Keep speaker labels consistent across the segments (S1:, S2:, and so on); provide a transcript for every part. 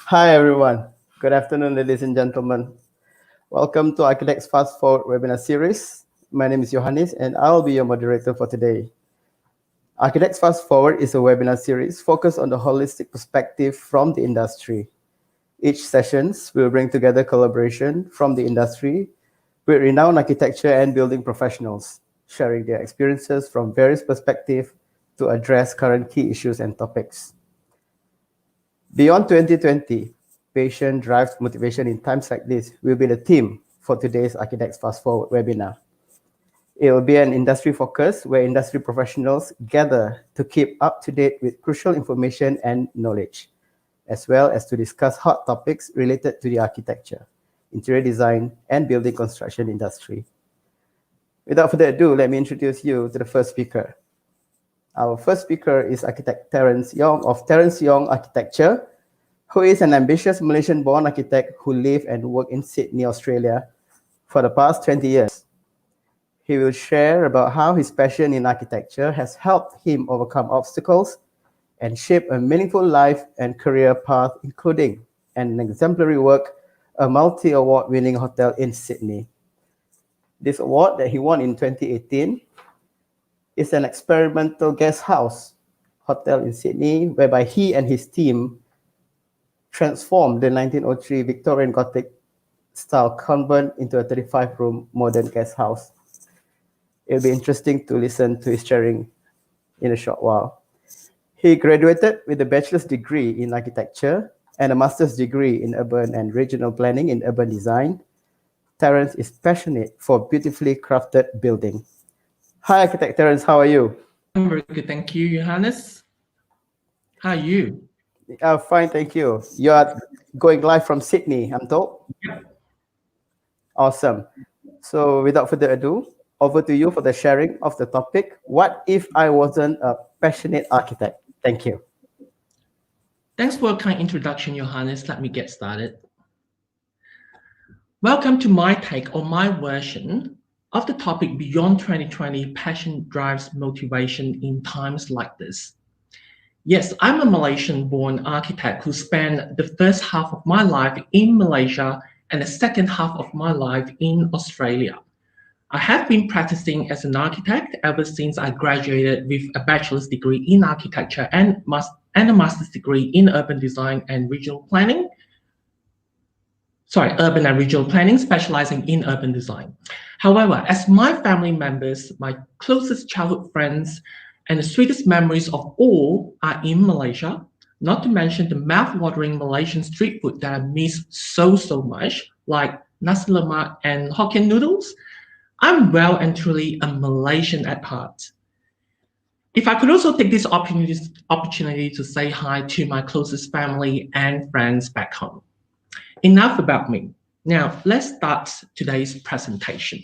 S1: Hi everyone. Good afternoon, ladies and gentlemen. Welcome to ARCHIDEX Fast Forward webinar series. My name is Johannes and I'll be your moderator for today. ARCHIDEX Fast Forward is a webinar series focused on the holistic perspective from the industry. Each sessions will bring together collaboration from the industry with renowned architecture and building professionals, sharing their experiences from various perspectives to address current key issues and topics. Beyond 2020, patient drives motivation in times like this will be the theme for today's ARCHIDEX Fast Forward webinar. It will be an industry focus where industry professionals gather to keep up to date with crucial information and knowledge, as well as to discuss hot topics related to the architecture, interior design, and building construction industry. Without further ado, let me introduce you to the first speaker. Our first speaker is architect Terence Yong of Terence Yong Architecture, who is an ambitious Malaysian-born architect who lived and worked in Sydney, Australia for the past 20 years. He will share about how his passion in architecture has helped him overcome obstacles and shape a meaningful life and career path, including an exemplary work, a multi-award winning hotel in Sydney. This award that he won in 2018 is an experimental guest house hotel in Sydney, whereby he and his team transformed the 1903 Victorian Gothic style convent into a 35-room modern guest house. It'll be interesting to listen to his sharing in a short while. He graduated with a bachelor's degree in architecture and a master's degree in urban and regional planning in urban design. Terence is passionate for beautifully crafted building. Hi, Architect Terence, how are you?
S2: I'm very good, thank you, Johannes. How are you?
S1: Fine, thank you. You are going live from Sydney, I'm told?
S2: Yep.
S1: Awesome. So without further ado, over to you for the sharing of the topic. What if I wasn't a passionate architect? Thank you.
S2: Thanks for a kind introduction, Johannes. Let me get started. Welcome to my take on my version of the topic Beyond 2020, Passion Drives Motivation in Times Like This. Yes, I'm a Malaysian-born architect who spent the first half of my life in Malaysia and the second half of my life in Australia. I have been practicing as an architect ever since I graduated with a bachelor's degree in architecture and a master's degree in urban design and regional planning. Urban and regional planning, specializing in urban design. However, as my family members, my closest childhood friends, and the sweetest memories of all are in Malaysia, not to mention the mouth-watering Malaysian street food that I miss so much, like nasi lemak and Hokkien noodles, I'm well and truly a Malaysian at heart. If I could also take this opportunity to say hi to my closest family and friends back home. Enough about me. Now, let's start today's presentation.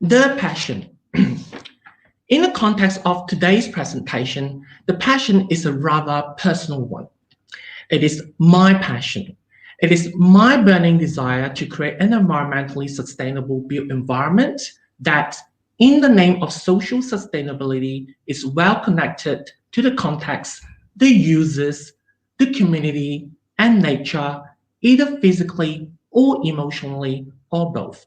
S2: The passion. In the context of today's presentation, the passion is a rather personal one. It is my passion. It is my burning desire to create an environmentally sustainable built environment that, in the name of social sustainability, is well connected to the context, the users, the community, and nature, either physically or emotionally, or both.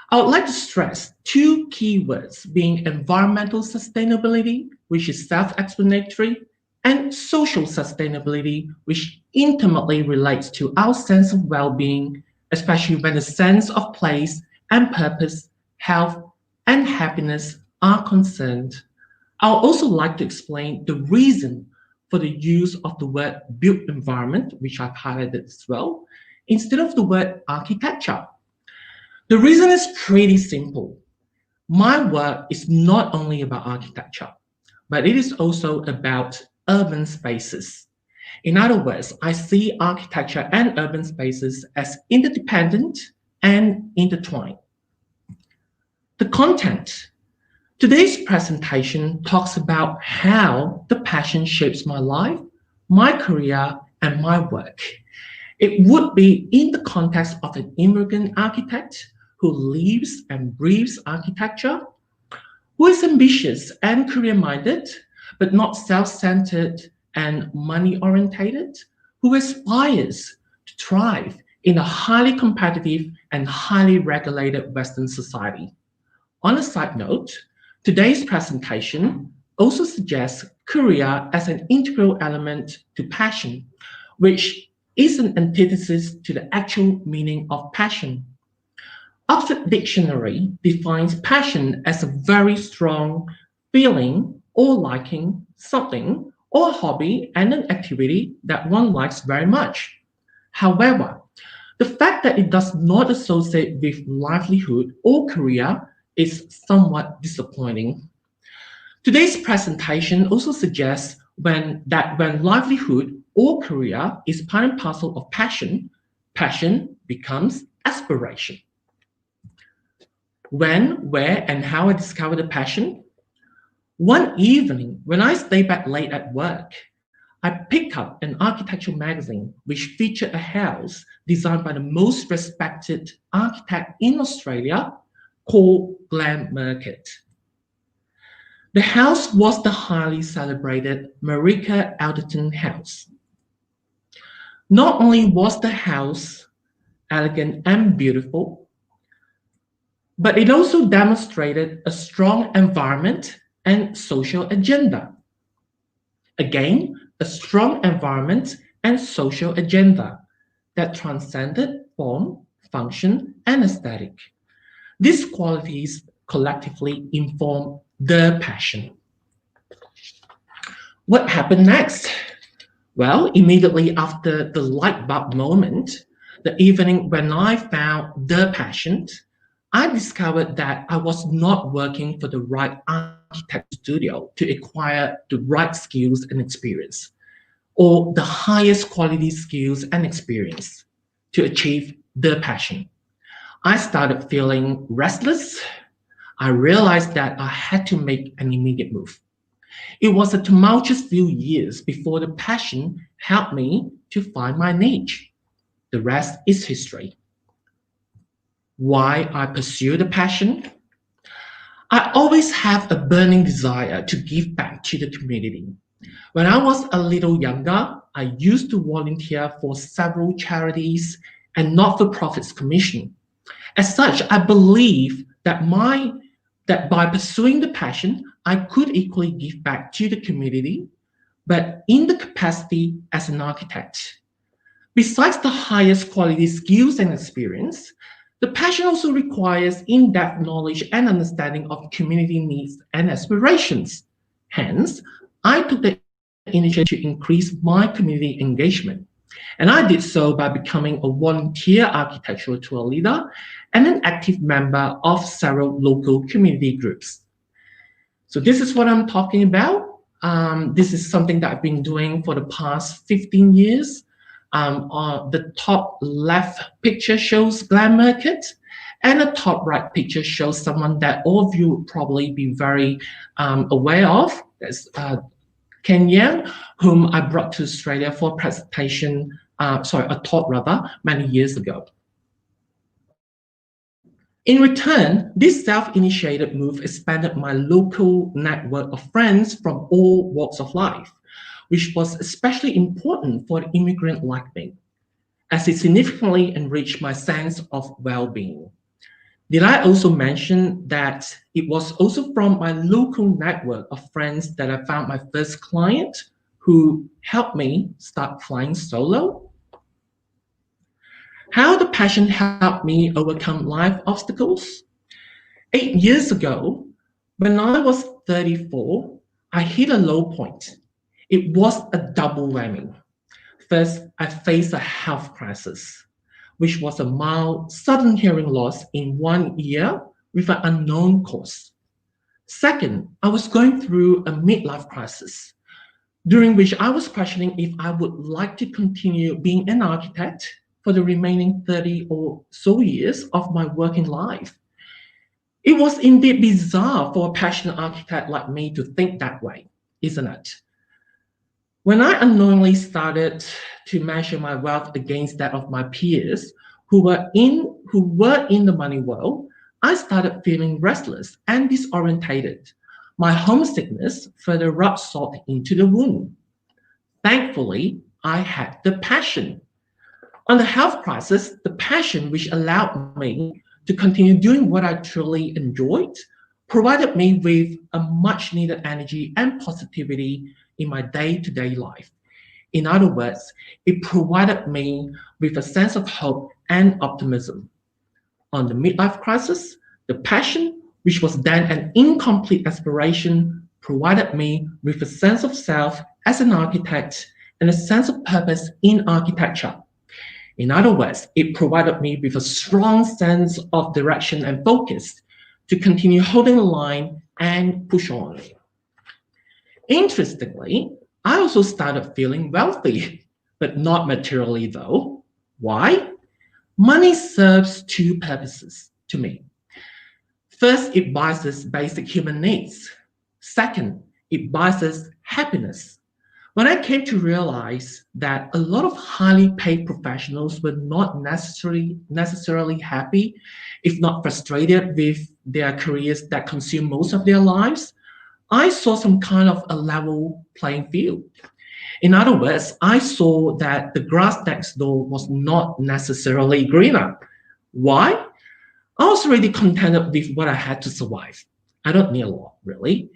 S2: I would like to stress two keywords being environmental sustainability, which is self-explanatory, and social sustainability, which intimately relates to our sense of well-being, especially when the sense of place and purpose, health, and happiness are concerned. I would also like to explain the reason for the use of the word built environment, which I've highlighted as well, instead of the word architecture. The reason is pretty simple. My work is not only about architecture, but it is also about urban spaces. In other words, I see architecture and urban spaces as interdependent and intertwined. The content. Today's presentation talks about how the passion shapes my life, my career, and my work. It would be in the context of an immigrant architect who lives and breathes architecture, who is ambitious and career-minded, but not self-centered and money-orientated, who aspires to thrive in a highly competitive and highly regulated Western society. On a side note, today's presentation also suggests career as an integral element to passion, which is an antithesis to the actual meaning of passion. Oxford Dictionary defines passion as a very strong feeling or liking something or a hobby and an activity that one likes very much. However, the fact that it does not associate with livelihood or career is somewhat disappointing. Today's presentation also suggests that when livelihood or career is part and parcel of passion, passion becomes aspiration. When, where, and how I discovered a passion? One evening, when I stayed back late at work, I picked up an architectural magazine which featured a house designed by the most respected architect in Australia called Glam Market. The house was the highly celebrated Marika Alderton house. Not only was the house elegant and beautiful, but it also demonstrated a strong environment and social agenda. Again, a strong environment and social agenda that transcended form, function, and aesthetic. These qualities collectively inform the passion. What happened next? Well, immediately after the light bulb moment, the evening when I found the passion, I discovered that I was not working for the right architect studio to acquire the right skills and experience, or the highest quality skills and experience to achieve the passion. I started feeling restless. I realized that I had to make an immediate move. It was a tumultuous few years before the passion helped me to find my niche. The rest is history. Why I pursue the passion? I always have a burning desire to give back to the community. When I was a little younger, I used to volunteer for several charities and not-for-profits commission. As such, I believe that by pursuing the passion, I could equally give back to the community, but in the capacity as an architect. Besides the highest quality skills and experience, the passion also requires in-depth knowledge and understanding of community needs and aspirations. Hence, I took the initiative to increase my community engagement. And I did so by becoming a volunteer architectural tour leader and an active member of several local community groups. So this is what I'm talking about. This is something that I've been doing for the past 15 years. The top left picture shows Glam Market, and the top right picture shows someone that all of you would probably be very aware of. That's Ken Yang, whom I brought to Australia for a presentation, a talk rather, many years ago. In return, this self-initiated move expanded my local network of friends from all walks of life, which was especially important for an immigrant like me, as it significantly enriched my sense of well-being. Did I also mention that it was also from my local network of friends that I found my first client who helped me start flying solo? How the passion helped me overcome life obstacles? 8 years ago, when I was 34, I hit a low point. It was a double whammy. First, I faced a health crisis, which was a mild, sudden hearing loss in 1 ear with an unknown cause. Second, I was going through a midlife crisis, during which I was questioning if I would like to continue being an architect for the remaining 30 or so years of my working life. It was indeed bizarre for a passionate architect like me to think that way, isn't it? When I unknowingly started to measure my wealth against that of my peers who were in the money world, I started feeling restless and disorientated. My homesickness further rubbed salt into the wound. Thankfully, I had the passion. On the health crisis, the passion which allowed me to continue doing what I truly enjoyed provided me with a much needed energy and positivity in my day-to-day life. In other words, it provided me with a sense of hope and optimism. On the midlife crisis, the passion, which was then an incomplete aspiration, provided me with a sense of self as an architect and a sense of purpose in architecture. In other words, it provided me with a strong sense of direction and focus to continue holding the line and push on. Interestingly, I also started feeling wealthy, but not materially though. Why? Money serves two purposes to me. First, it buys us basic human needs. Second, it buys us happiness. When I came to realize that a lot of highly paid professionals were not necessarily happy, if not frustrated with their careers that consume most of their lives, I saw some kind of a level playing field. In other words, I saw that the grass next door was not necessarily greener. Why? I was already contented with what I had to survive. I don't need a lot, really.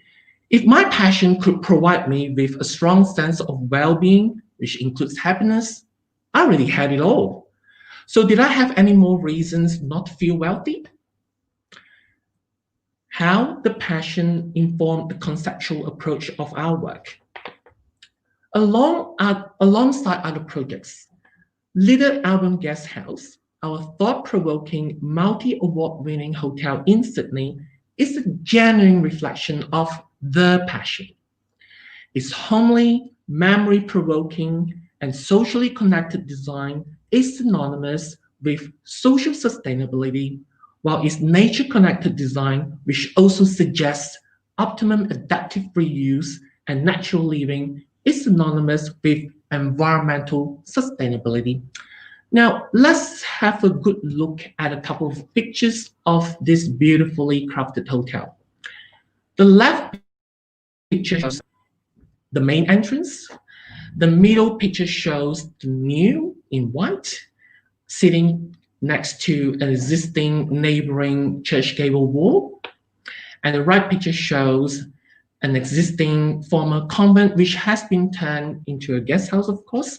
S2: If my passion could provide me with a strong sense of well-being, which includes happiness, I already had it all. So did I have any more reasons not to feel wealthy? How the passion informed the conceptual approach of our work. Alongside other projects, Little Album Guest House, our thought-provoking multi-award-winning hotel in Sydney, is a genuine reflection of the passion. Its homely, memory-provoking, and socially connected design is synonymous with social sustainability, while its nature-connected design, which also suggests optimum adaptive reuse and natural living, is synonymous with environmental sustainability. Now, let's have a good look at a couple of pictures of this beautifully crafted hotel. The left picture shows the main entrance. The middle picture shows the new in white, sitting next to an existing neighboring church gable wall. And the right picture shows an existing former convent, which has been turned into a guest house, of course,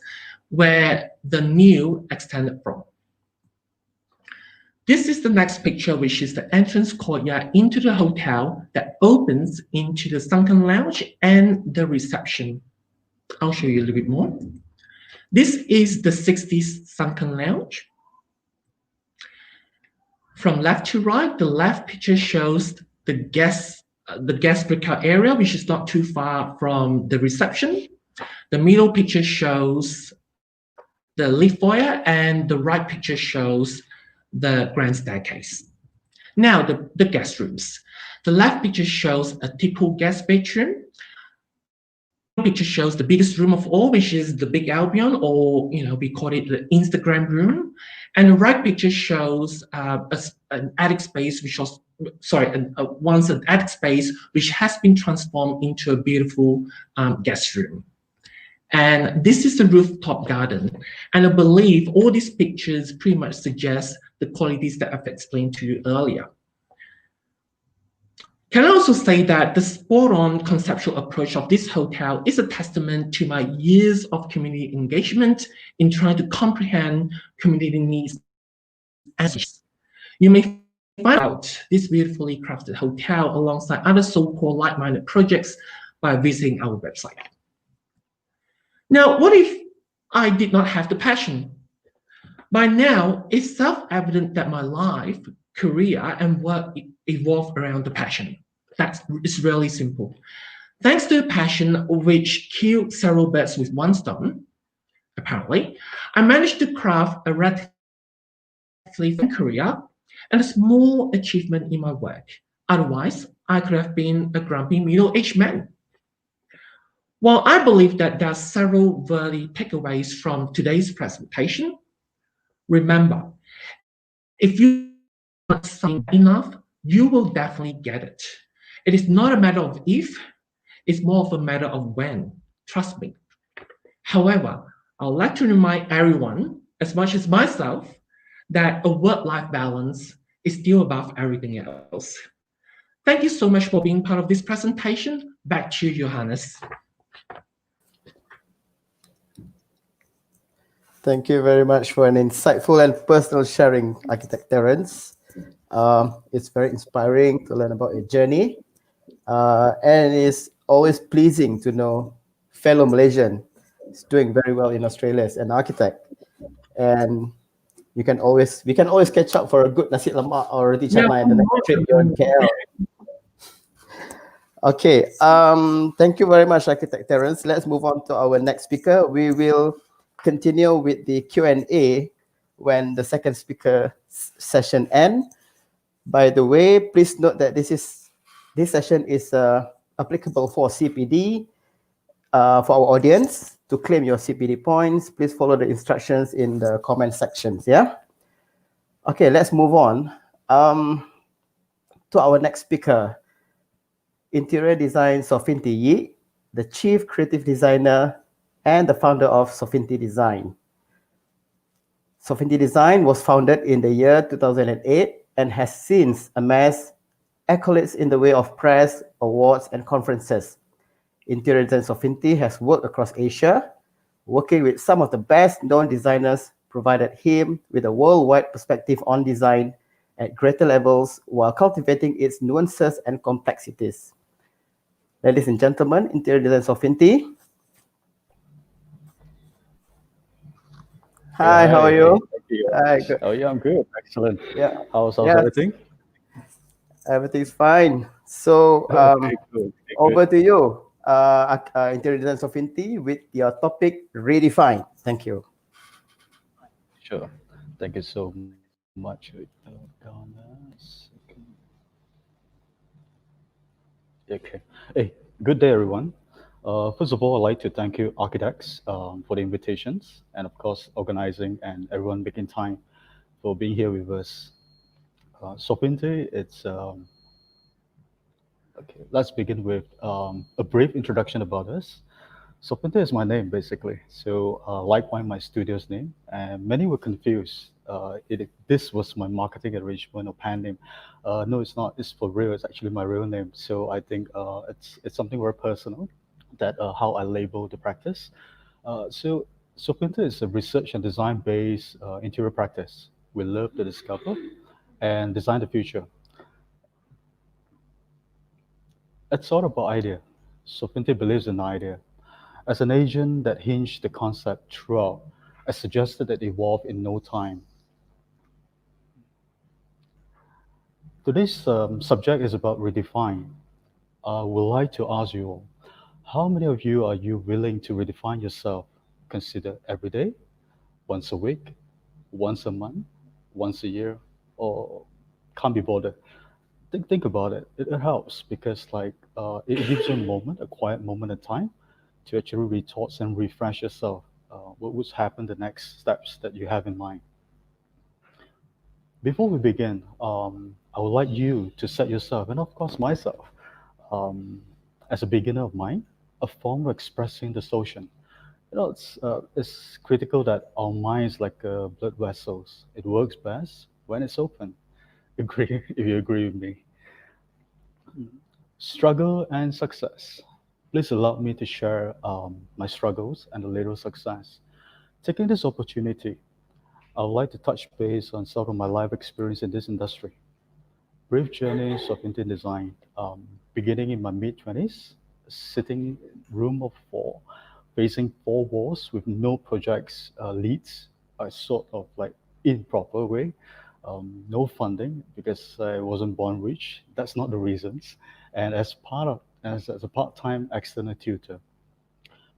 S2: where the new extended from. This is the next picture, which is the entrance courtyard into the hotel that opens into the sunken lounge and the reception. I'll show you a little bit more. This is the 60s sunken lounge. From left to right, the left picture shows the guest breakout area, which is not too far from the reception. The middle picture shows the lift foyer, and the right picture shows the grand staircase. Now, the guest rooms. The left picture shows a typical guest bedroom. The picture shows the biggest room of all, which is the Big Albion, or we call it the Instagram room. And the right picture shows an attic space, which was once an attic space, which has been transformed into a beautiful guest room. And this is the rooftop garden. And I believe all these pictures pretty much suggest the qualities that I've explained to you earlier. Can I also say that the spot-on conceptual approach of this hotel is a testament to my years of community engagement in trying to comprehend community needs and issues. You may find out this beautifully crafted hotel alongside other so-called like-minded projects by visiting our website. Now, what if I did not have the passion? By now, it's self-evident that my life, career, and work evolve around the passion. It's really simple. Thanks to the passion, which killed several birds with one stone, apparently, I managed to craft a relatively fun career and a small achievement in my work. Otherwise, I could have been a grumpy middle-aged man. While I believe that there are several worthy takeaways from today's presentation, remember, if you want something enough, you will definitely get it. It is not a matter of if, it's more of a matter of when. Trust me. However, I would like to remind everyone, as much as myself, that a work-life balance is still above everything else. Thank you so much for being part of this presentation. Back to you, Johannes.
S1: Thank you very much for an insightful and personal sharing, Architect Terence. It's very inspiring to learn about your journey, and it's always pleasing to know fellow Malaysian is doing very well in Australia as an architect. And we can always catch up for a good nasi lemak or roti
S2: Yeah,
S1: canai the next trip you're in KL. Okay, thank you very much, Architect Terence. Let's move on to our next speaker. We will continue with the Q&A when the second speaker session ends. By the way, please note that this session is applicable for CPD. For our audience, to claim your CPD points, please follow the instructions in the comment sections. Yeah. Okay, let's move on to our next speaker. Interior design Swofinty Yi, the chief creative designer and the founder of Swofinty Design. Swofinty Design was founded in the year 2008 and has since amassed accolades in the way of press, awards, and conferences. Interior design Swofinty has worked across Asia, working with some of the best known designers, provided him with a worldwide perspective on design at greater levels while cultivating its nuances and complexities. Ladies and gentlemen, Interior design Swofinty. Hi, how are you?
S3: Thank you.
S1: Hi, good.
S3: Oh, yeah, I'm good. Excellent.
S1: Yeah,
S3: How's
S1: yes,
S3: everything?
S1: everything's fine. So,
S3: Okay, good. Okay,
S1: over
S3: good.
S1: to you, Interior design Swofinty, with your topic redefine. Thank you.
S3: Sure. Thank you so much. Wait, down a second. Okay. Hey, good day, everyone. First of all, I'd like to thank you, Architects, for the invitations and, of course, organizing and everyone making time for being here with us. Sopinte, it's okay. Let's begin with a brief introduction about us. Sopinte is my name, basically. So, likewise, my studio's name, and many were confused. This was my marketing arrangement or pen name. No, it's not. It's for real. It's actually my real name. So I think it's something very personal that how I label the practice. So Sopinte is a research and design based interior practice. We love to discover and design the future. It's all about idea. Sopinte believes in idea. As an agent that hinged the concept throughout, I suggested that evolve in no time. Today's subject is about redefine. I would like to ask you all, how many of you are you willing to redefine yourself? Consider every day, once a week, once a month, once a year, or can't be bothered. Think about it. It helps because it gives you a moment, a quiet moment of time to actually rethoughts and refresh yourself. What would happen the next steps that you have in mind? Before we begin, I would like you to set yourself, and of course myself, um, as a beginner of mine, a form of expressing the social. It's critical that our minds like blood vessels. It works best when it's open. Agree if you agree with me. Struggle and success. Please allow me to share my struggles and a little success. Taking this opportunity, I would like to touch base on some of my life experience in this industry. Brief journeys of interior design, beginning in my mid 20s, sitting room of four, facing four walls with no projects leads, a sort of like improper way, no funding because I wasn't born rich. That's not the reasons. And as a part-time external tutor.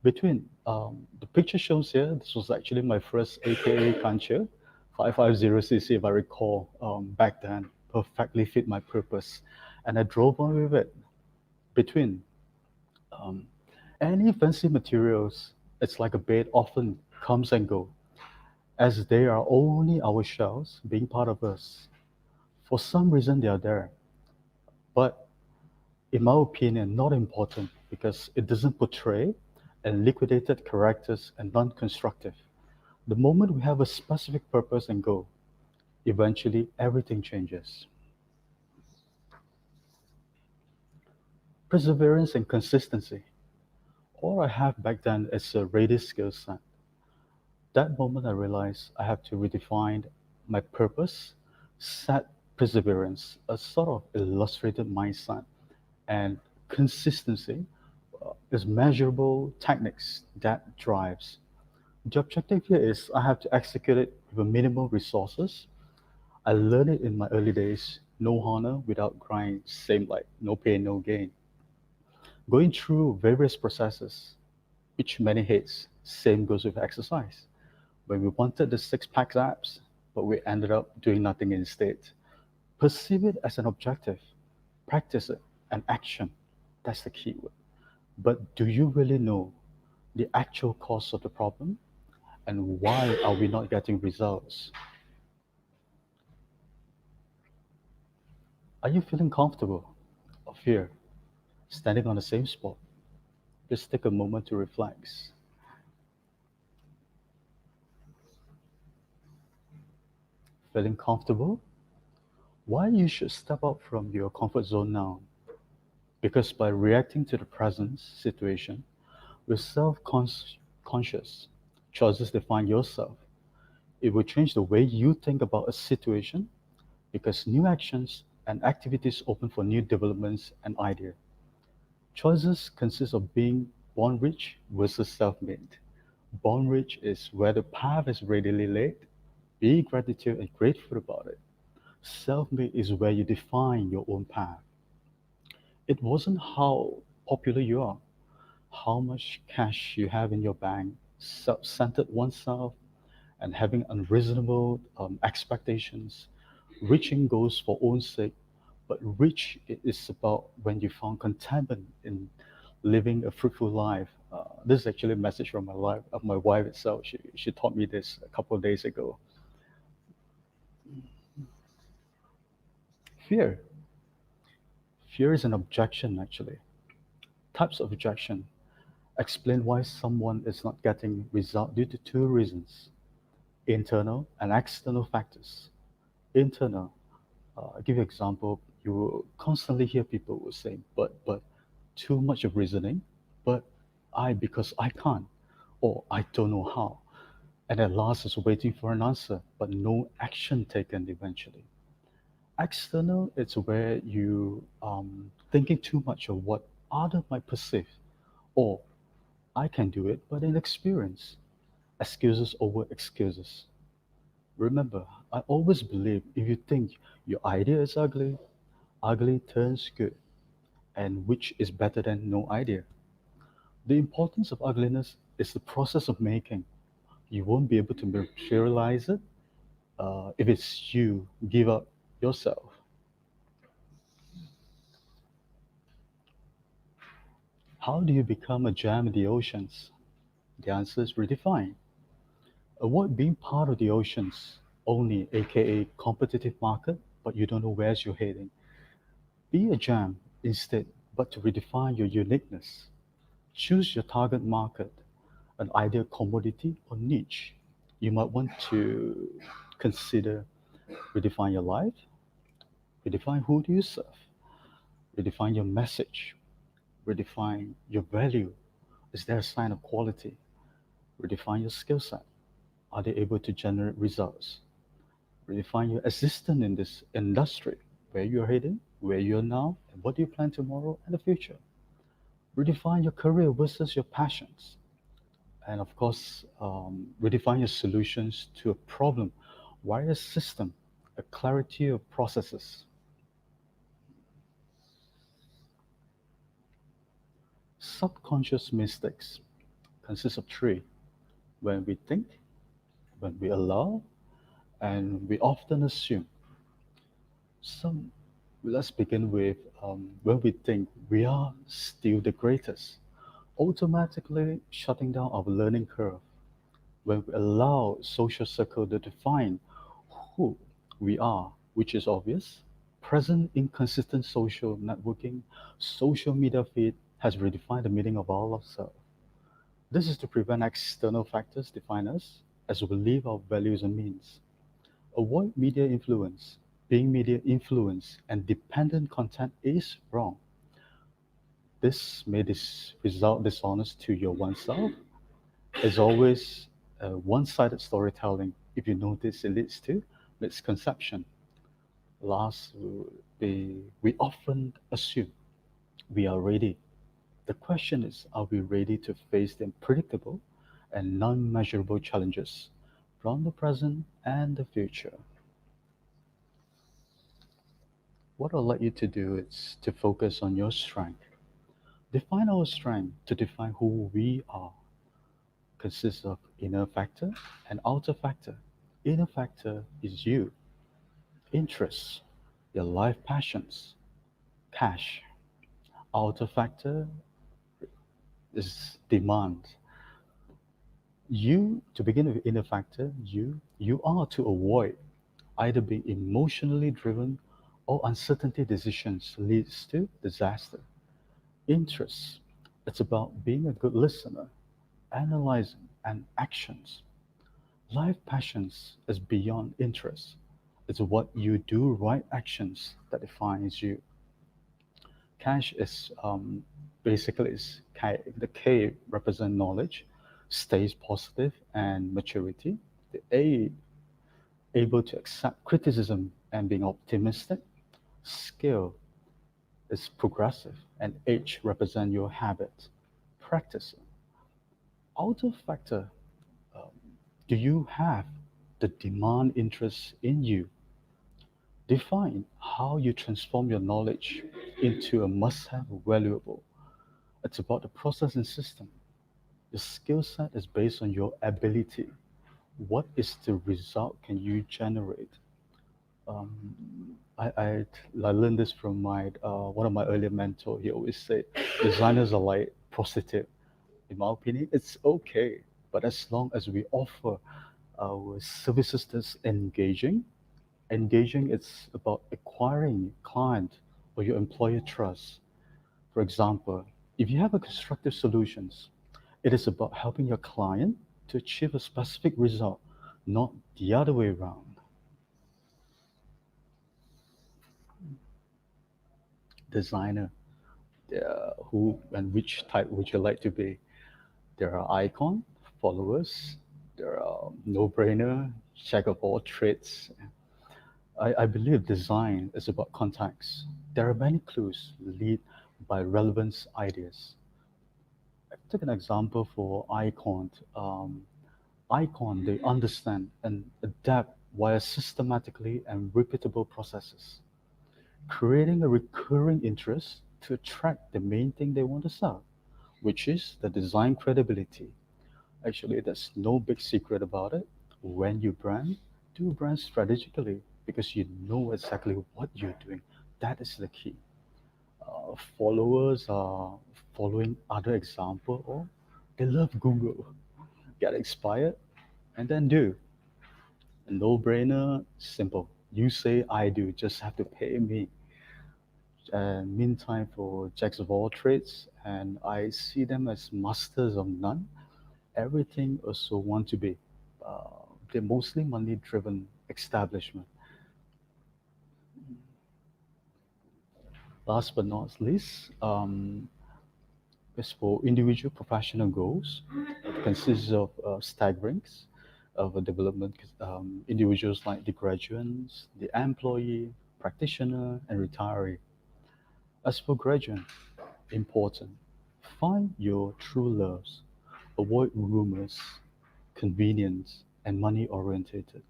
S3: Between the picture shows here, this was actually my first AKA Kancher, 550cc if I recall back then, perfectly fit my purpose. And I drove on with it. Between um, any fancy materials, it's like a bed often comes and go, as they are only our shells being part of us. For some reason they are there, but in my opinion, not important because it doesn't portray and liquidated characters and non constructive. The moment we have a specific purpose and goal, eventually everything changes. Perseverance and consistency. All I have back then is a ready skill set. That moment I realized I have to redefine my purpose, set perseverance, a sort of illustrated mindset, and consistency is measurable techniques that drives. The objective here is I have to execute it with minimal resources. I learned it in my early days. No honor without grind, same like no pain, no gain. Going through various processes, which many hates. Same goes with exercise. When we wanted the six pack abs, but we ended up doing nothing instead. Perceive it as an objective, practice it, and action. That's the key word. But do you really know the actual cause of the problem and why are we not getting results? Are you feeling comfortable or fear standing on the same spot? Just take a moment to reflect. Feeling comfortable? Why you should step out from your comfort zone now? Because by reacting to the present situation with self-conscious choices define yourself. It will change the way you think about a situation because new actions and activities open for new developments and ideas. Choices consist of being born rich versus self-made. Born rich is where the path is readily laid. Be gratitude and grateful about it. Self-made is where you define your own path. It wasn't how popular you are, how much cash you have in your bank, self-centered oneself, and having unreasonable expectations, reaching goals for own sake. But rich is about when you found contentment in living a fruitful life. This is actually a message from my life of my wife itself. She taught me this a couple of days ago. Fear. Fear is an objection actually. Types of objection explain why someone is not getting result due to two reasons: internal and external factors. Internal, I'll give you an example. You will constantly hear people will say, but, too much of reasoning, but because I can't, or I don't know how. And at last is waiting for an answer, but no action taken eventually. External, it's where you thinking too much of what other might perceive, or I can do it, but inexperience. Excuses over excuses. Remember, I always believe if you think your idea is ugly, ugly turns good, and which is better than no idea. The importance of ugliness is the process of making. You won't be able to materialize it if it's you give up yourself. How do you become a gem in the oceans? The answer is redefine. Avoid being part of the oceans only, aka competitive market, but you don't know where you're heading. Be a gem instead, but to redefine your uniqueness. Choose your target market, an ideal commodity or niche. You might want to consider redefine your life, redefine who do you serve, redefine your message, redefine your value. Is there a sign of quality? Redefine your skill set. Are they able to generate results? Redefine your existence in this industry, where you're heading, where you're now, and what do you plan tomorrow and the future. Redefine your career versus your passions. And of course, redefine your solutions to a problem. Why a system, a clarity of processes. Subconscious mistakes consist of three: when we think, when we allow, and we often assume. Some, let's begin with when we think we are still the greatest, automatically shutting down our learning curve. When we allow social circle to define who we are, which is obvious, present inconsistent social networking, social media feed has redefined the meaning of all of self. This is to prevent external factors define us as we live our values and means. Avoid media influence. Being media influence and dependent content is wrong. This may result dishonest to your oneself. As always, one-sided storytelling, if you notice, it leads to misconception. Last, we often assume we are ready. The question is, are we ready to face the unpredictable and non-measurable challenges from the present and the future? What I'd like you to do is to focus on your strength. Define our strength. To define who we are consists of inner factor and outer factor. Inner factor is you, interests, your life passions, cash. Outer factor is demand. You, to begin with inner factor, you are to avoid either being emotionally driven or uncertainty decisions leads to disaster. Interests, it's about being a good listener, analyzing and actions. Life passions is beyond interest. It's what you do right actions that defines you. Cash is basically is the K represent knowledge, stays positive and maturity. The A able to accept criticism and being optimistic. Skill is progressive, and H represent your habit, practice. Outer factor, um, do you have the demand interest in you? Define how you transform your knowledge into a must-have valuable. It's about the process and system. The skill set is based on your ability. What is the result can you generate? I learned this from my one of my earlier mentors. He always said, designers are like prostitute. In my opinion, it's okay, but as long as we offer our services that's engaging, it's about acquiring client or your employer trust. For example, if you have a constructive solutions, it is about helping your client to achieve a specific result, not the other way around. Designer, who and which type would you like to be? There are icon, followers, there are no-brainer, jack of all trades. I believe design is about context. There are many clues lead by relevance ideas. I take an example for icon. Icon, they understand and adapt via systematically and repeatable processes, creating a recurring interest to attract the main thing they want to sell, which is the design credibility. Actually, there's no big secret about it. When you brand, do brand strategically because you know exactly what you're doing. That is the key. Followers are following other example or they love Google, get inspired, and then do. A no-brainer, simple. You say I do, just have to pay me. And meantime, for jacks of all trades, and I see them as masters of none. Everything also want to be. They're mostly money-driven establishment. Last but not least, as for individual professional goals, it consists of staggerings of a development individuals like the graduates, the employee, practitioner, and retiree. As for graduate, important, find your true loves, avoid rumors, convenience, and money orientated.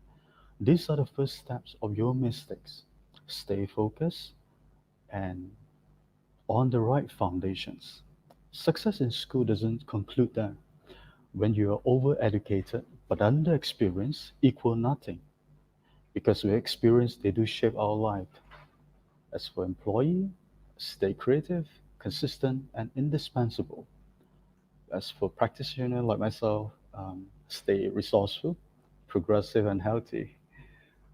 S3: These are the first steps of your mistakes. Stay focused and on the right foundations. Success in school doesn't conclude there. When you are over-educated but under-experienced, equal nothing. Because we experience, they do shape our life. As for employee, stay creative, consistent, and indispensable. As for practitioner like myself, stay resourceful, progressive, and healthy.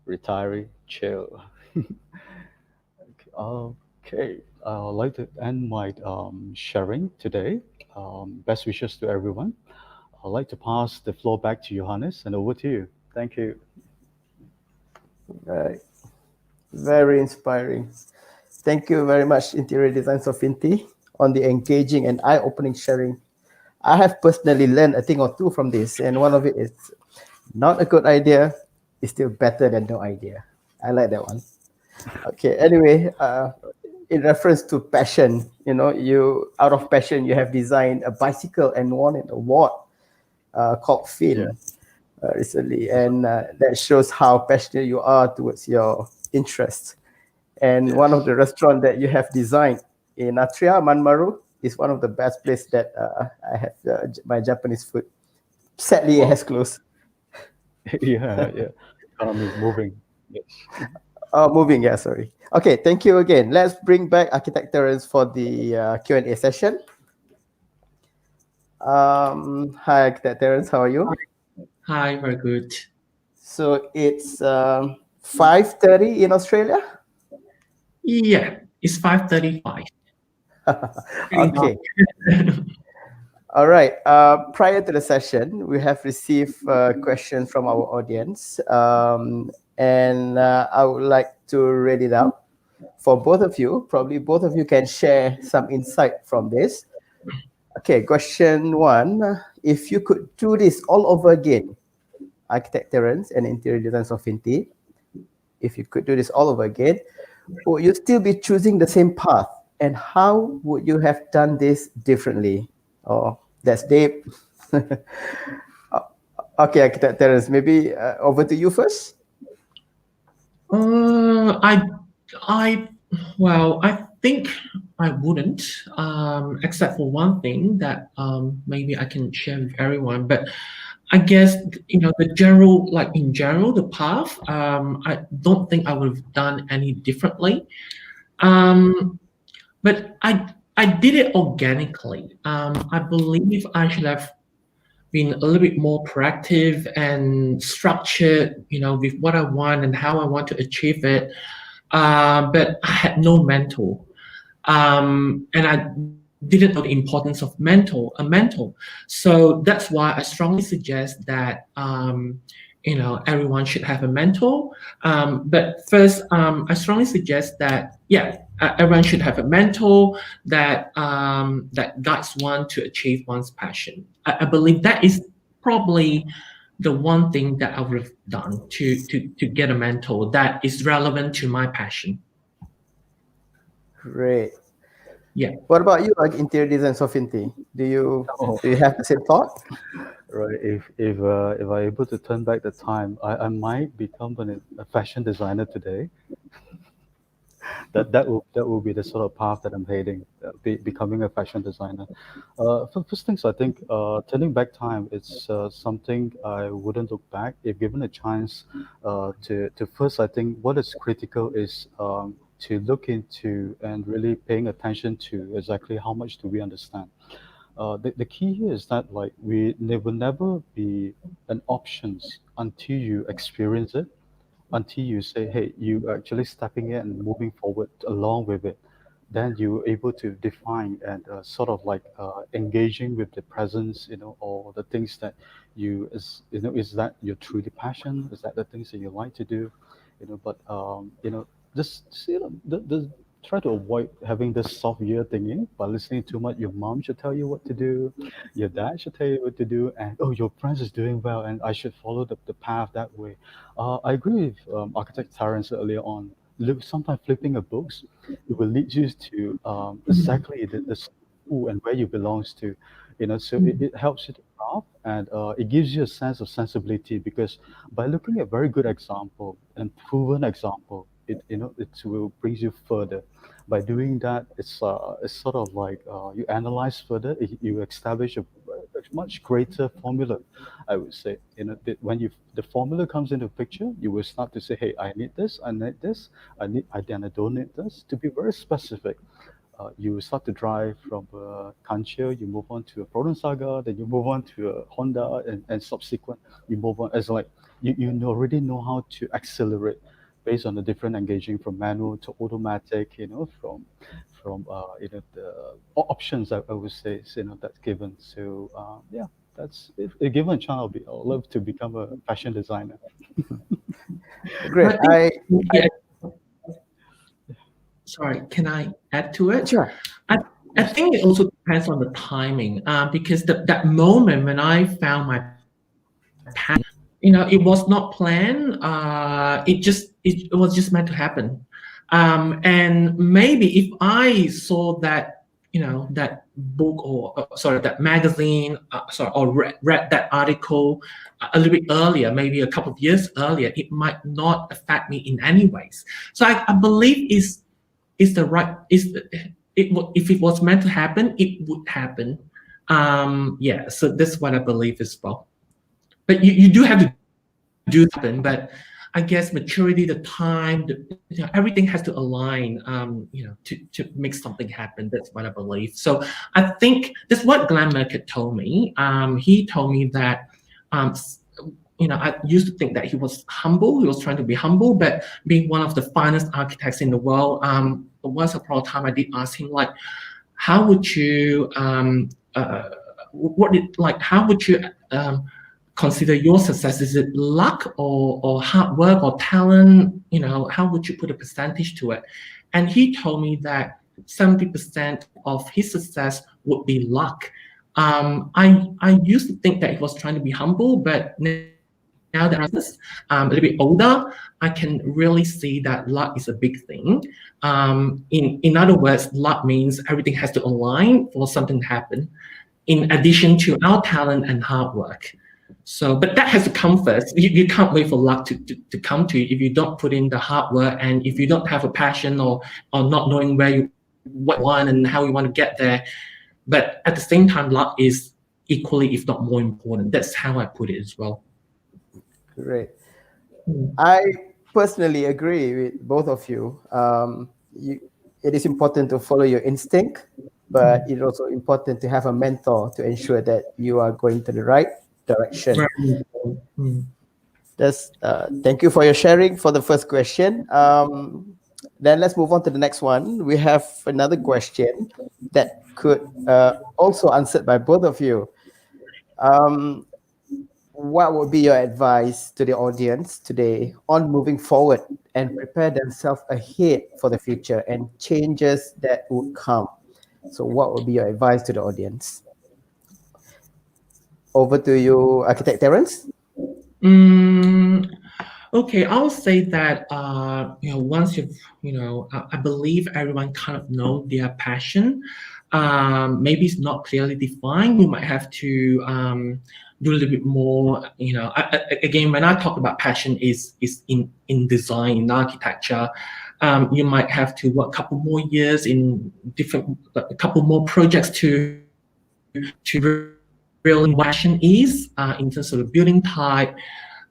S3: Retiree, chill. Okay, Okay, I'd like to end my sharing today. Best wishes to everyone. I'd like to pass the floor back to Johannes and over to you. Thank you.
S1: Right. Very inspiring. Thank you very much, Interior Design Swofinty, on the engaging and eye-opening sharing. I have personally learned a thing or two from this, and one of it is not a good idea is still better than no idea. I like that one. Okay. Anyway, in reference to passion, you out of passion you have designed a bicycle and won an award called
S3: Yeah.
S1: Fin recently, and that shows how passionate you are towards your interests. And one of
S3: Yes.
S1: the restaurants that you have designed in Atria, Manmaru, is one of the best places that I have my Japanese food. Sadly, it
S3: Well,
S1: has closed.
S3: yeah, yeah. Economy is moving. Yes.
S1: Oh, moving. Yeah, sorry. Okay, thank you again. Let's bring back Architect Terence for the Q&A session. Hi, Architect Terence. How are you?
S2: Hi, very good.
S1: So it's 5:30 in Australia.
S2: Yeah, it's 5:35. Pretty dark.
S1: Okay. All right. Prior to the session, we have received questions from our audience, and I would like to read it out for both of you. Probably both of you can share some insight from this. Okay, question one. If you could do this all over again, Architect Terence and Interior Design Sofinity, if you could do this all over again, would you still be choosing the same path? And how would you have done this differently? Oh, that's deep. Okay, Architect Terence, maybe over to you first.
S2: Uh, I, I, well, I think I wouldn't, except for one thing that maybe I can share with everyone. But I guess the general, like in general, the path. I don't think I would have done any differently. Um, but I did it organically. I believe I should have been a little bit more proactive and structured, with what I want and how I want to achieve it. But I had no mentor, and I didn't know the importance of a mentor. So that's why I strongly suggest that everyone should have a mentor. But first, I strongly suggest that everyone should have a mentor that guides one to achieve one's passion. I believe that is probably the one thing that I would have done to get a mentor that is relevant to my passion.
S1: Great.
S2: Yeah.
S1: What about you, like Interior Design Sofinity? Do you
S3: Oh,
S1: do you have the same thought?
S3: right. If I able to turn back the time, I might become a fashion designer today. That will be the sort of path that I'm heading, becoming a fashion designer. First things, I think turning back time, it's something I wouldn't look back if given a chance. To first, I think what is critical is to look into and really paying attention to exactly how much do we understand. The key here is that like there will never be an options until you experience it, until you say, hey, you actually stepping in and moving forward along with it, then you're able to define and sort of like engaging with the presence, or the things that is that you're truly passion? Is that the things that you like to do? But just try to avoid having this soft ear thingy by listening too much. Your mom should tell you what to do, your dad should tell you what to do, and oh, your friends is doing well, and I should follow the path that way. I agree with Architect Terence earlier on. Look, sometimes flipping a books, it will lead you to exactly the school and where you belongs to. So it helps you to graph, and it gives you a sense of sensibility, because by looking at very good example and proven example, it will brings you further. By doing that, it's sort of like you analyze further, you establish a much greater formula, I would say. That when the formula comes into picture, you will start to say, hey, I need this, I need this, I don't need this. To be very specific, you start to drive from Kanchia, you move on to a Proton Saga, then you move on to a Honda, and subsequent, you move on. As like you already know how to accelerate, based on the different engaging from manual to automatic, from the options I would say, that's given. So yeah, that's if given a chance, I'll love to become a fashion designer.
S1: Great.
S2: I think,
S1: I
S2: yeah, sorry, can I add to it?
S1: Sure.
S2: I, I think it also depends on the timing, because that moment when I found my passion, it was not planned. It was just meant to happen. And maybe if I saw that, that book, or sorry, that magazine, sorry, or read that article a little bit earlier, maybe a couple of years earlier, it might not affect me in any ways. So I believe is the right is the, if it was meant to happen, it would happen. Yeah, so that's what I believe as well. But you do have to do happen, but I guess maturity, the time, everything has to align, to make something happen. That's what I believe. So I think that's what Glenn Merkett told me. He told me that, I used to think that he was humble. He was trying to be humble, but being one of the finest architects in the world, once upon a time I did ask him, like, how would you, how would you consider your success? Is it luck or hard work or talent? How would you put a percentage to it? And he told me that 70% of his success would be luck. I used to think that he was trying to be humble, but now that I'm a little bit older, I can really see that luck is a big thing. In other words, luck means everything has to align for something to happen, in addition to our talent and hard work. So, but that has to come first. You can't wait for luck to come to you if you don't put in the hard work, and if you don't have a passion, or not knowing what you want and how you want to get there. But at the same time, luck is equally, if not more important. That's how I put it as well.
S1: Great. I personally agree with both of you. It is important to follow your instinct, but it's also important to have a mentor to ensure that you are going to the right direction. Thank you for your sharing for the first question. Then let's move on to the next one. We have another question that could also answered by both of you. What would be your advice to the audience today on moving forward and prepare themselves ahead for the future and changes that would come? So what would be your advice to the audience? Over to you, Architect Terence.
S2: Okay, I would say that once you've I believe everyone kind of know their passion. Maybe it's not clearly defined. You might have to do a little bit more. Again, when I talk about passion, is in design, in architecture. You might have to work a couple more years in a couple more projects to really what passion is, in terms of the building type,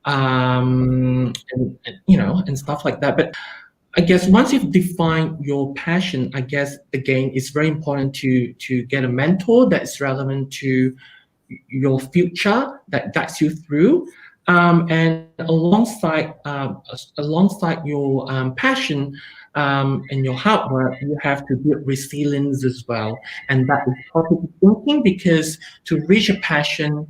S2: and stuff like that. But I guess once you've defined your passion, I guess again it's very important to get a mentor that is relevant to your future, that guides you through, and alongside your passion and your hard work, you have to build resilience as well. And that is positive thinking, because to reach a passion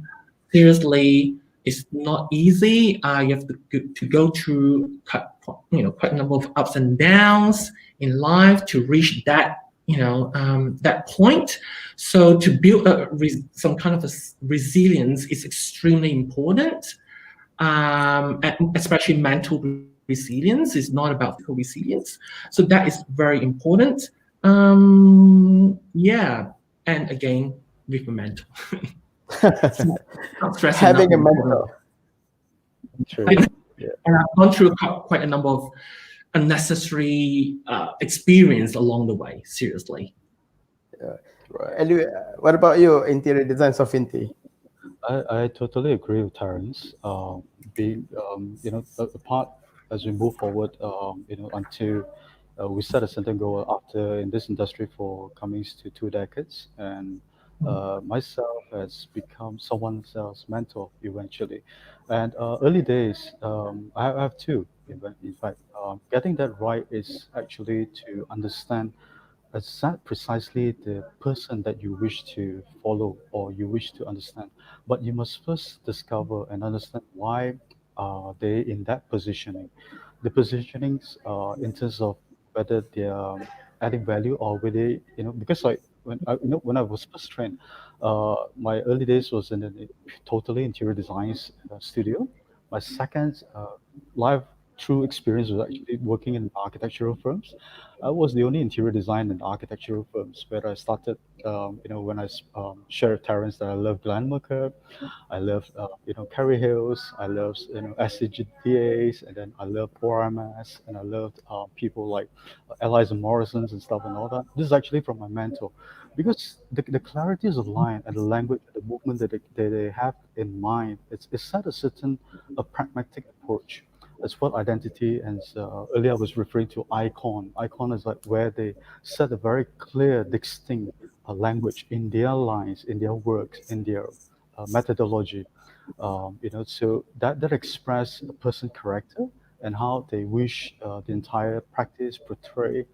S2: seriously is not easy. You have to go through quite a number of ups and downs in life to reach that that point. So to build some kind of a resilience is extremely important, and especially mental resilience is not about physical resilience. So that is very important. Yeah, and again with a mentor. Not stressing
S1: Having a
S2: out.
S1: mentor.
S3: True. Yeah.
S2: And I've gone through quite a number of unnecessary experience along the way. Seriously.
S1: And what about you, interior design, Swofinty?
S3: I totally agree with Terence. Being, apart as we move forward, until we set a certain goal after in this industry for coming to 2 decades, and myself has become someone else's mentor eventually. And early days, I have two. In fact, getting that right is actually to understand, is that precisely the person that you wish to follow or you wish to understand? But you must first discover and understand why are they in that positioning. The positionings in terms of whether they are adding value or whether because like when I was first trained, my early days was in a totally interior design studio. My second live true experience was actually working in architectural firms. I was the only interior design in architectural firms where I started. When I shared Terence that I love Glenmarker, I love Kerry Hills, I love SCGDAs, and then I love ORMS, and I loved people like Eliza Morrison's and stuff and all that. This is actually from my mentor, because the clarities of line and the language, the movement that they have in mind, it's set a certain a pragmatic approach. It's what identity, and earlier I was referring to icon. Icon is like where they set a very clear, distinct language in their lines, in their works, in their methodology. So that express a person character and how they wish the entire practice portray,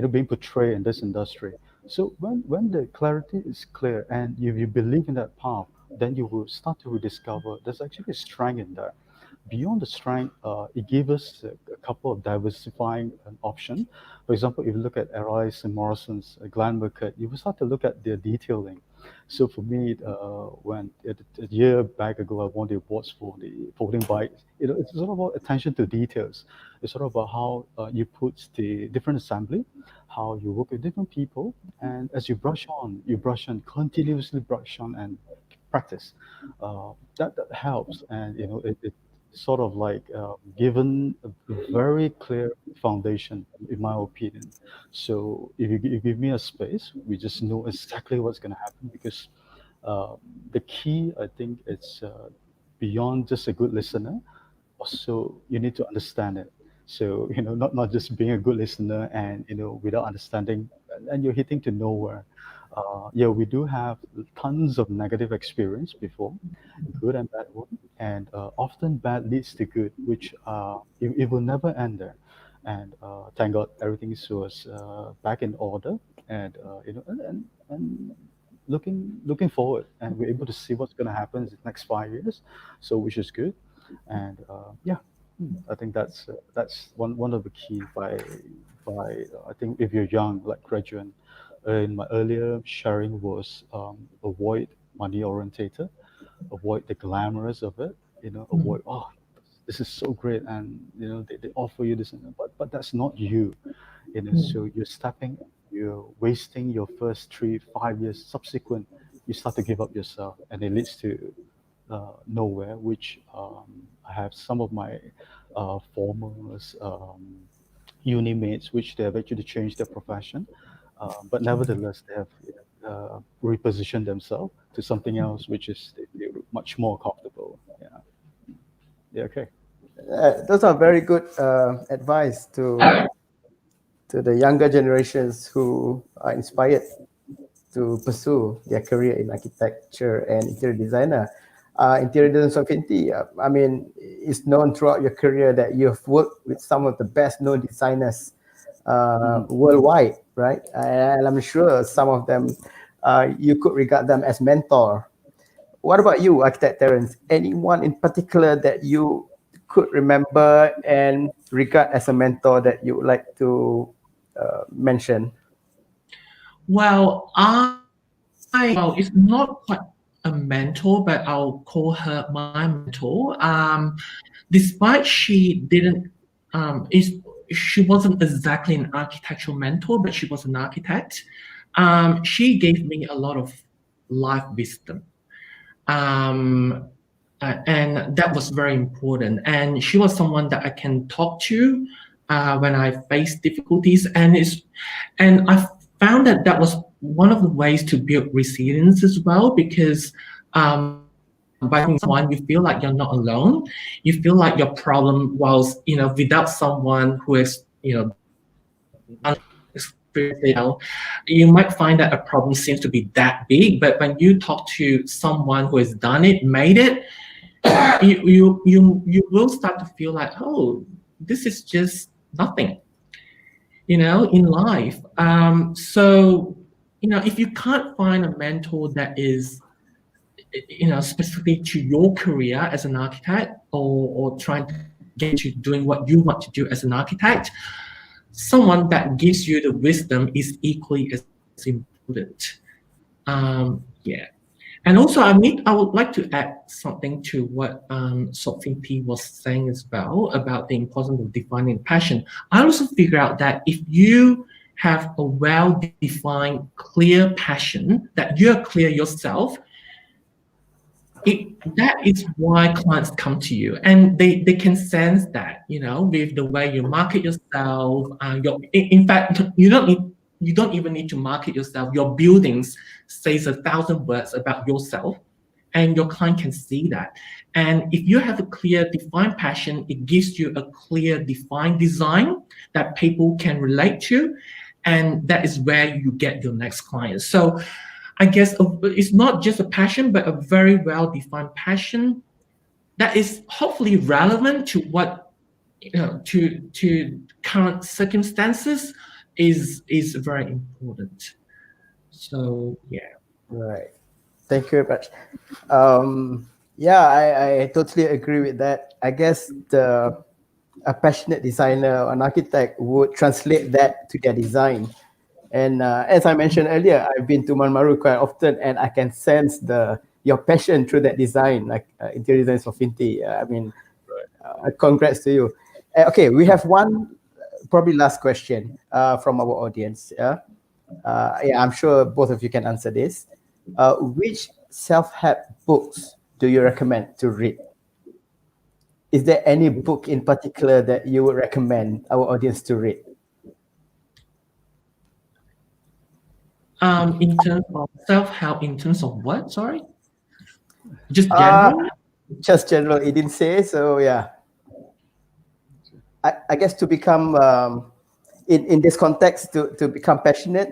S3: being portrayed in this industry. So when the clarity is clear and you believe in that path, then you will start to rediscover there's actually a strength in that. Beyond the strength, it gives us a couple of diversifying an option. For example, if you look at Arise and Morrison's Glenn Burkett, you will start to look at their detailing. So for me, when a year back ago, I won the awards for the folding bike. It's sort of about attention to details. It's sort of about how you put the different assembly, how you work with different people, and as you brush on, continuously brush on and practice. That helps, and it sort of like given a very clear foundation, in my opinion. So if you give me a space, we just know exactly what's going to happen, because uh, the key, I think, it's beyond just a good listener. Also, you need to understand it. So not just being a good listener and without understanding, and you're hitting to nowhere. Yeah, we do have tons of negative experience before, good and bad one, and often bad leads to good, which it will never end there. And thank God everything was back in order, and and looking forward, and we're able to see what's going to happen in the next 5 years, so which is good. And yeah, I think that's one of the key I think if you're young, like graduate, in my earlier sharing was avoid money orientated, avoid the glamorous of it, avoid, oh, this is so great, and they offer you this and that, but that's not you, so you're wasting your first 3 5 years subsequent, you start to give up yourself, and it leads to nowhere, which I have some of my former uni mates, which they have actually changed their profession, but nevertheless they have repositioned themselves to something else, which is they're much more comfortable. Yeah. Yeah. Okay.
S1: Those are very good advice to the younger generations who are inspired to pursue their career in architecture and interior designer. Interior design Swofinty, I mean, it's known throughout your career that you've worked with some of the best known designers worldwide, right? And I'm sure some of them, you could regard them as mentor. What about you, Architect Terence? Anyone in particular that you could remember and regard as a mentor that you would like to mention?
S2: Well, well, it's not quite a mentor, but I'll call her my mentor. Despite she didn't, she wasn't exactly an architectural mentor, but she was an architect. She gave me a lot of life wisdom. And that was very important. And she was someone that I can talk to when I face difficulties. And I found that was one of the ways to build resilience as well, because by someone, you feel like you're not alone. You feel like your problem was, without someone who is, you might find that a problem seems to be that big, but when you talk to someone who has done it, made it, you will start to feel like, oh, this is just nothing, in life. So, if you can't find a mentor that is, specifically to your career as an architect, or trying to get to doing what you want to do as an architect, someone that gives you the wisdom is equally as important. Yeah. And also, I would like to add something to what Swofinty was saying as well about the importance of defining passion. I also figure out that if you have a well-defined, clear passion, that you're clear yourself, that is why clients come to you, and they can sense that, with the way you market yourself. In fact, you don't even need to market yourself. Your buildings says 1,000 words about yourself, and your client can see that. And if you have a clear, defined passion, it gives you a clear, defined design that people can relate to, and that is where you get your next client. So I guess it's not just a passion, but a very well-defined passion that is hopefully relevant to what, to current circumstances is very important. So yeah.
S1: Right. Thank you very much. Yeah, I totally agree with that. I guess a passionate designer or an architect would translate that to their design. And as I mentioned earlier, I've been to Manmaru quite often, and I can sense your passion through that design, like interior design Swofinty. Congrats to you. Okay, we have one probably last question from our audience. Yeah, I'm sure both of you can answer this. Which self-help books do you recommend to read? Is there any book in particular that you would recommend our audience to read?
S2: In terms of self-help, in terms of what? Sorry, just general.
S1: Just general. It didn't say, so yeah. I guess to become in this context, to become passionate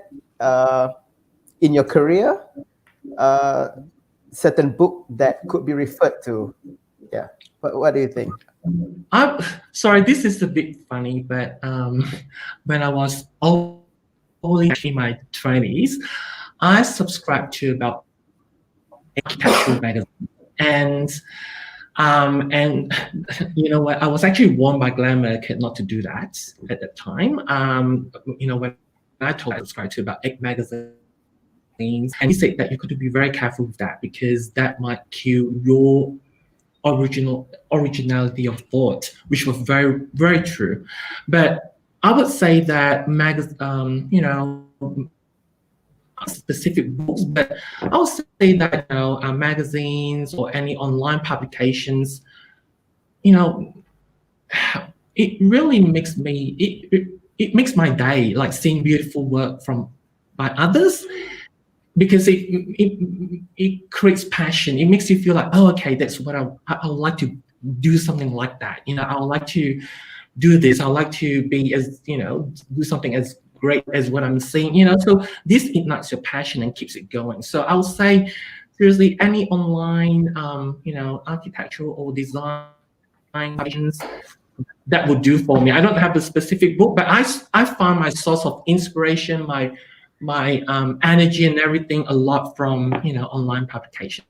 S1: in your career, certain book that could be referred to. Yeah. What do you think?
S2: Sorry, this is a bit funny, but when I was only in my 20s, I subscribed to about architectural magazine, and you know what? I was actually warned by Glenn Market not to do that at that time. When I told I subscribed to about 8 magazines, and he said that you could be very careful with that because that might kill your originality of thought, which was very, very true. But I would say that specific books, but I would say that magazines or any online publications, it really makes it makes my day, like seeing beautiful work by others, because it creates passion. It makes you feel like, oh, okay, that's what I would like to do, something like that. I would like to do this. I would like to be as, do something as great as what I'm seeing, so this ignites your passion and keeps it going. So I would say, seriously, any online, architectural or design questions, that would do for me. I don't have a specific book, but I find my source of inspiration, my energy and everything a lot from online publications.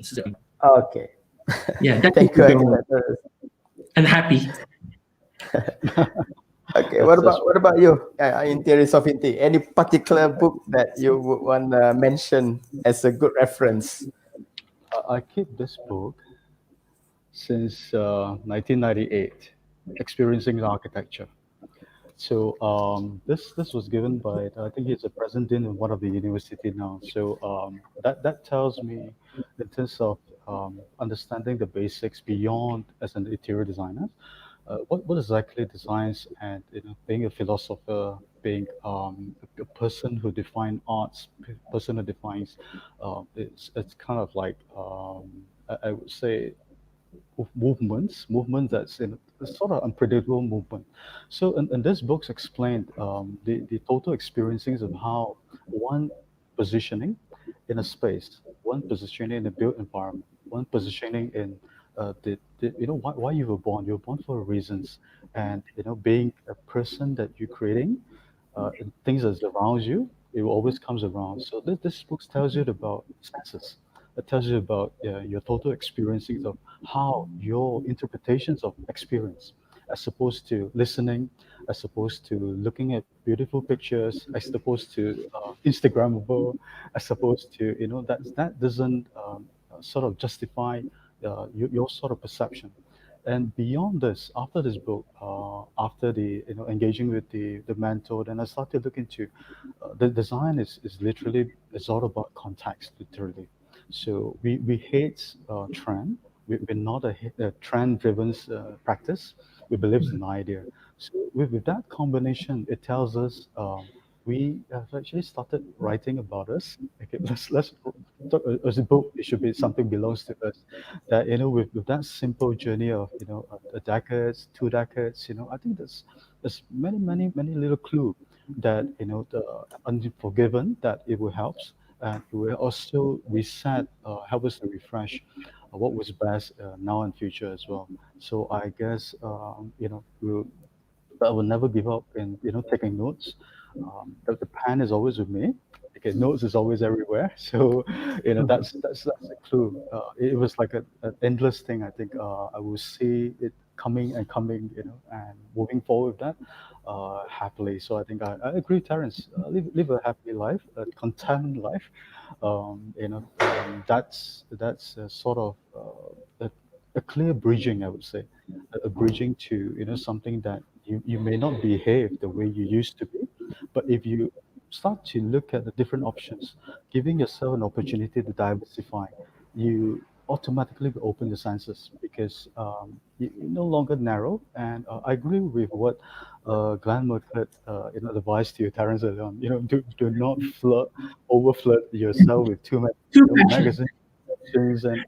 S2: So,
S1: Okay.
S2: yeah, that's
S1: Thank you.
S2: and happy.
S1: Okay, what about you, Interior Swofinty? Any particular book that you would want to mention as a good reference?
S3: I keep this book since 1998, Experiencing Architecture. So this was given by, I think he's a president in one of the university now. So that tells me in terms of understanding the basics beyond as an interior designer, what exactly designs, and being a philosopher, being a person who defines arts, person who defines it's kind of like I would say movement that's in a sort of unpredictable movement. So in this book's explained the total experiences of how one positioning in a space, one positioning in a built environment, one positioning in why you were born. You were born for reasons, and being a person that you're creating, and things that surrounds you, it always comes around. So this book tells you about senses. It tells you about your total experiences of how your interpretations of experience, as opposed to listening, as opposed to looking at beautiful pictures, as opposed to Instagrammable, as opposed to that doesn't sort of justify your sort of perception. And beyond this, after this book, after the engaging with the mentor, then I started looking into the design is literally, it's all about context, literally. So we hate trend. We're not a trend driven practice. We believe in idea. So with that combination, it tells us we have actually started writing about us. Okay, let's talk as a book. It should be something belongs to us. That with that simple journey of a decades, 2 decades. I think there's many little clue that the unforgiven, that it will helps, and it will also reset, help us to refresh what was best now and future as well. So I guess I will never give up in taking notes. The pen is always with me. Okay, notes is always everywhere. So that's a clue. It was like an endless thing. I think I will see it coming and coming, and moving forward with that happily. So I think I agree, Terence. Live a happy life, a content life. That's a sort of a clear bridging, I would say, a bridging to something that you may not behave the way you used to be, but if you start to look at the different options, giving yourself an opportunity to diversify, you automatically open the senses, because you no longer narrow. And I agree with what Glenn Murcutt advised to you, Terence, earlier on. Do not over flirt yourself with too many
S2: Too passionate.
S3: magazines and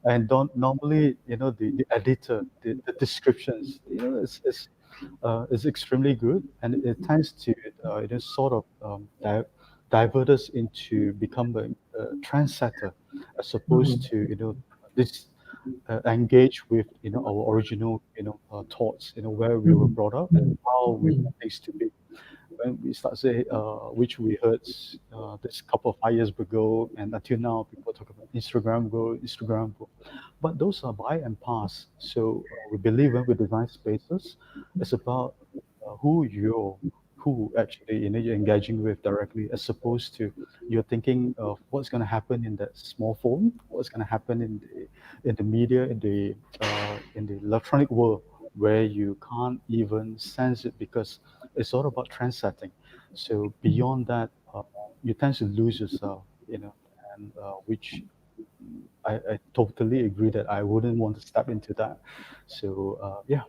S3: and don't normally the editor, the descriptions, is extremely good, and it tends to sort of divert us into become a trendsetter, as opposed
S2: Mhm.
S3: to this engage with our original thoughts, where we were
S2: Mhm.
S3: brought up and
S2: Mhm.
S3: how we
S2: Mhm.
S3: want things to be. When we start say, which we heard this couple of 5 years ago, and until now, people talk about Instagram go, Instagram go. But those are by and past. So we believe when we design spaces, it's about who actually you're engaging with directly, as opposed to you're thinking of what's going to happen in that small phone, what's going to happen in the media, in the electronic world, where you can't even sense it, because it's all about trend setting. So beyond that, you tend to lose yourself, and which I totally agree that I wouldn't want to step into that. So yeah,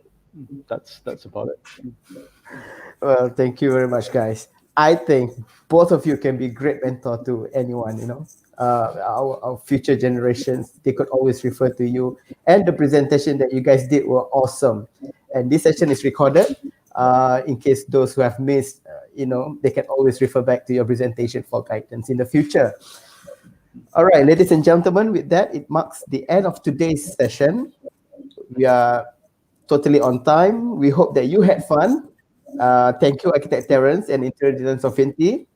S3: that's about it.
S1: Well, thank you very much, guys. I think both of you can be great mentor to anyone. Our future generations, they could always refer to you. And the presentation that you guys did were awesome. And this session is recorded. In case those who have missed, they can always refer back to your presentation for guidance in the future. All right, ladies and gentlemen, with that, it marks the end of today's session. We are totally on time. We hope that you had fun. Thank you, Architect Terence and Interior Swofinty,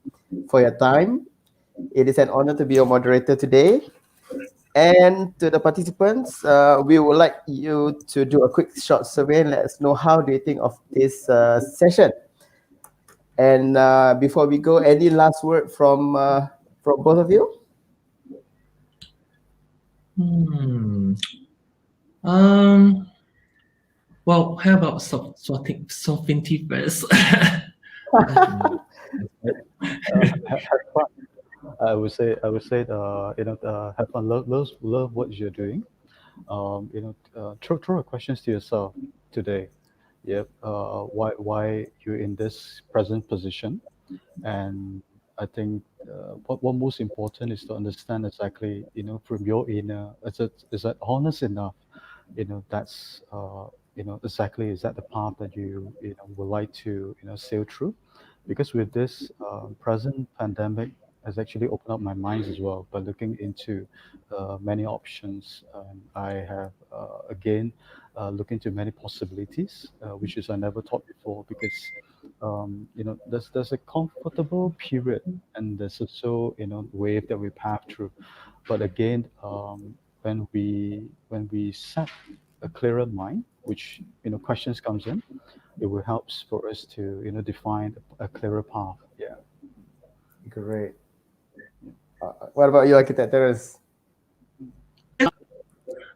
S1: for your time. It is an honor to be your moderator today. And to the participants, we would like you to do a quick short survey and let us know how do you think of this session. And before we go, any last word from both of you?
S2: Hmm. Um. Well, how about Swofinty first?
S3: Have fun. I would say, have fun. Love what you're doing. Throw questions to yourself today. Yep. Why you're in this present position? And I think what most important is to understand exactly, from your inner, is that honest enough? That's exactly, is that the path that you would like to sail through? Because with this present pandemic, has actually opened up my mind as well by looking into many options. I have again looked into many possibilities, which is I never thought before, because there's a comfortable period, and there's also wave that we pass through. But again, when we set a clearer mind, which questions comes in, it will helps for us to define a clearer path. Yeah.
S1: Great. What about you, Architect Terence?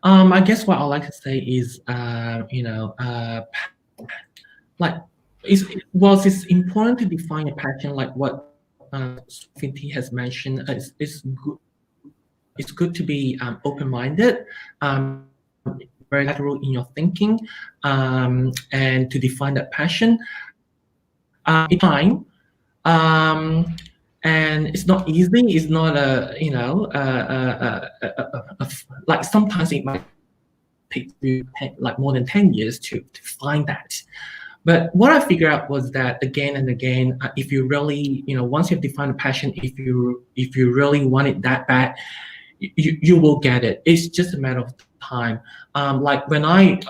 S2: I guess what I like to say is, like, it's important to define a passion, like what Swofinty has mentioned. It's good. It's good to be open-minded, very lateral in your thinking, and to define that passion. In time, and it's not easy. It's not like sometimes it might take you like more than 10 years to find that. But what I figured out was that again and again, if you really, once you've defined a passion, if you really want it that bad, you will get it. It's just a matter of time. Like when I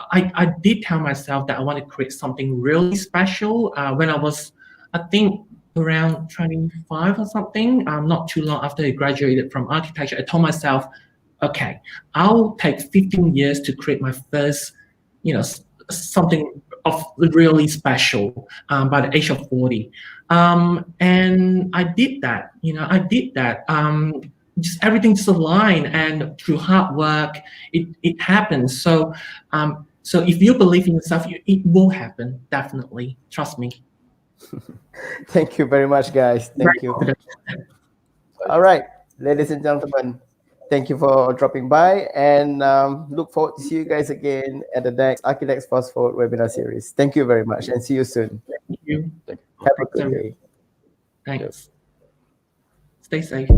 S2: did tell myself that I want to create something really special when I was, I think, around 25 or something, not too long after I graduated from architecture. I told myself, okay, I'll take 15 years to create my first, something of really special by the age of 40. And I did that, just everything just aligned, and through hard work, it happens. So if you believe in yourself, it will happen, definitely. Trust me.
S1: Thank you very much, guys. Thank you. All right, ladies and gentlemen, thank you for dropping by, and look forward to see you guys again at the next ARCHIDEX Fast Forward webinar series. Thank you very much, and see you soon.
S2: Thank you.
S1: Have a good day.
S2: Thanks. Stay safe.